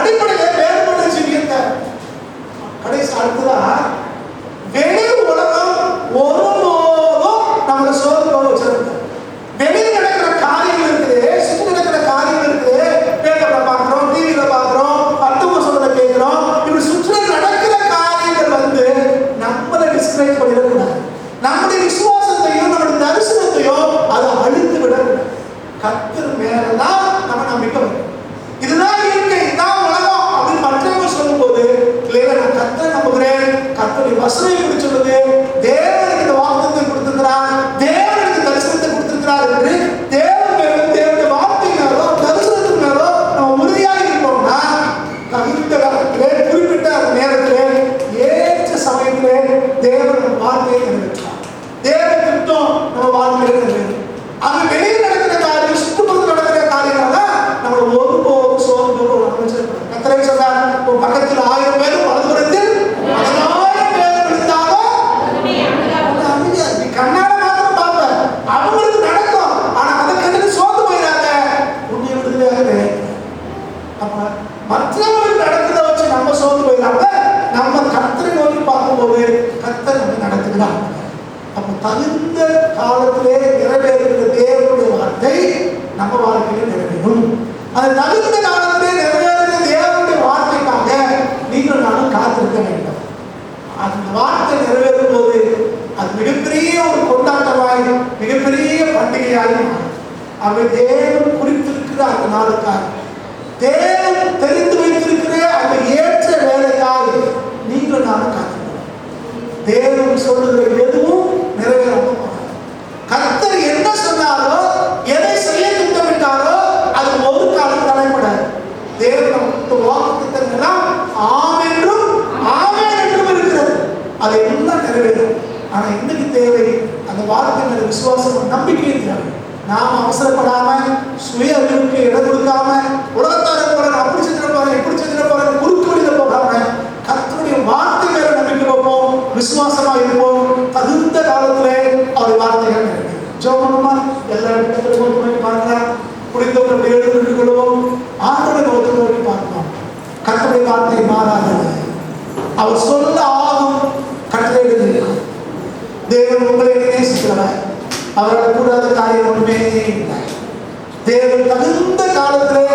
Speaker 2: அடிப்படையில் வேறுபட்ட ஜீவியத்தை கடைசி அடுத்ததா வெளி உலகம் ஒருபோதும் நம்மளை சோர்ந்து போக வச்சிருக்க. வெளியில் நடக்கிற காரியங்கள் இருக்குது, சுற்றி நடக்கிற காரியங்கள் இருக்குது, பேப்பர்ல பாக்குறோம், டிவியில பாக்குறோம், அடுத்தவங்க சொல்றத கேட்கிறோம். இப்படி சுற்றி நடக்கிற காரியங்கள் நம்மளை டிஸ்கரேஜ் பண்ணிடக்கூடாது. நம்முடைய விசுவாசத்தையும் நம்முடைய தரிசனத்தையும் அதை அழித்து விடக்கூடாது. கர்த்தர் மேலதான் நம்ம நம்பிக்கை வைக்கணும். இதுதான் இயற்கை, இதுதான் உலகம் அப்படின்னு மற்றவங்க சொல்லும் போது இல்லையா, நான் கர்த்தரை நம்புகிறேன், கர்த்தருடைய வசனம் இப்படி சொல்லுது, தேவனுக்கு இந்த வாக்குத்தத்தை கொடுத்திருக்கிறார், தேவனுக்கு தரிசனத்தை கொடுத்திருக்கிறார் என்று தேவன் மேலும் தேவனுடைய வார்த்தை மேலோ தரிசனத்துக்கு மேலோ நம்ம உறுதியாக இருப்போம்னா தகுந்த காலத்திலே குறிப்பிட்ட அந்த நேரத்திலே ஏற்ற சமயத்திலே தேவன் நம்ம வார்த்தையை நிறைவேற்றுவார். தேவ திட்டம் நம்ம வாழ்க்கையில நிறைவேறும். அது வெளியில் நடக்கிற காரியம், சுற்றுப்புறத்தில் நடக்கிற காரியங்கள நம்மளை ஒருபோதும் சோர்ந்து அமைச்சிருக்கணும். கர்த்தர் சொல்றார், உன் பக்கத்தில் 1000 பேரும் வலதுபுறத்தில் 10,000 பேரும் இருந்தாலும் நீ கண்ணால மாத்திரம் பார்ப்ப, அவங்களுக்கு நடக்கும். ஆனா அதை கண்டு சோர்ந்து போயிடாத, உன்னை விடுதலையாக. அப்ப மற்றவங்களுக்கு நடக்கிறத வச்சு நம்ம சோர்ந்து போயிடாம நம்ம கர்த்தரை நோக்கி பார்க்கும்போது கர்த்தர் நம்ம நடத்துகிறார். அப்ப தகுந்த காலத்திலே நிறைவேறுகிற தேவனுடைய வார்த்தை நம்ம வாழ்க்கையில நிறைவேறும். அது தகுந்த காலத்திலே நிறைவேறுகிற தேவனுடைய வார்த்தைக்காக நீங்கள் நானும் காத்திருக்க வேண்டும். அந்த வார்த்தை நிறைவேறும் போது அது மிகப்பெரிய ஒரு கொண்டாட்டமாய், மிகப்பெரிய பண்டிகையாய் மாறும். அவர் தேவன் குறித்திருக்கிற அந்த நாளுக்காக, தேவன் தெரிந்து வைத்திருக்கிற அந்த ஏற்ற வேலைக்காக நீங்கள் நானும் காத்திருக்க. தேவன் சொல்லுகிற எதுவும் நிறைவேறாம போனார். கர்த்தர் என்ன சொன்னாரோ, எதை செய்ய திட்டமிட்டாரோ அது ஒரு காலம் தடைப்படாது. தேவன் நமக்கு வாக்குத்தத்தங்கள் எல்லாம் ஆம் என்றும் ஆமென் என்றும் இருக்கிறது. அது எல்லாம் நிறைவேறும். ஆனா இன்னைக்கு தேவை அந்த வார்த்தை மேல விசுவாசம், நம்பிக்கை தேவை. நாம அவசரப்படாம, சுய அறிவுக்கு இடம் கொடுக்காம, உலகத்தார போற அப்படி செஞ்சிட போறேன், இப்படி செஞ்சிட போறேன், குறுக்கு வழியில போகாம கர்த்தருடைய வார்த்தை மேல நம்பிக்கை வைப்போம், விசுவாசமா இருப்போம். தகுந்த காலத்திலே அவருடைய வார்த்தைகள் நிறைவேறும். ஜெபமா எல்லா இடத்திலும் போய் பார்க்கலாம், குடித்தவர்கள் எழுந்து கொள்வோம், ஆண்டவரை நோக்கி பார்ப்போம். கர்த்தருடைய வார்த்தை மாறாதது, அவர் சொல்ல ஆகும் கட்டளையிட இருக்கும். தேவன் உங்களை நேசிக்கிறவர், அவரால் கூடாத காரியம் ஒன்றுமே இல்லை. தேவன் தகுந்த காலத்திலே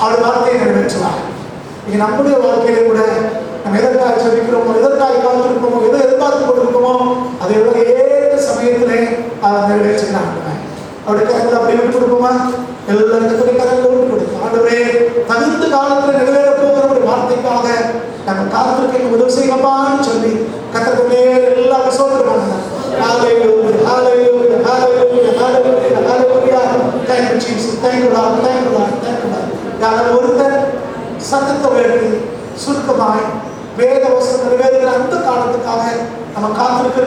Speaker 2: அவருடைய வார்த்தையை நிறைவேற்றுவார். இங்க நம்முடைய வாழ்க்கையில கூட நம்ம எதற்காக ஜெபிக்கிறோமோ, எதற்காக காத்திருக்கோமோ, எதை எதிர்பார்த்து கொண்டிருக்கோமோ அதை ஏற்ற சமயத்திலே அதை நிறைவேற்றுகிறாங்க. அவருடைய கருத்தில் அப்படி விட்டு கொடுப்போமா? எல்லா இடத்துடைய கருத்தில் விட்டு கொடுக்கும். ஆண்டவரே, தகுந்த காலத்தில் நிறைவேற போகிற வார்த்தைக்காக நம்ம காத்திருக்க உதவி செய்யப்பான்னு சொல்லி கத்தத்திலே எல்லா விசோதனை Hallelujah, hallelujah, hallelujah, hallelujah, hallelujah. Thank you, Jesus. Thank you, Lord. Thank you, Lord. Thank you, Lord. யார் ஒருத்தர் சத்தத்தை உயர்த்தி சுருக்கமாய் வேத வசனம் நிறைவேறுகிற அந்த காலத்துக்காக நம்ம காத்திருக்கிற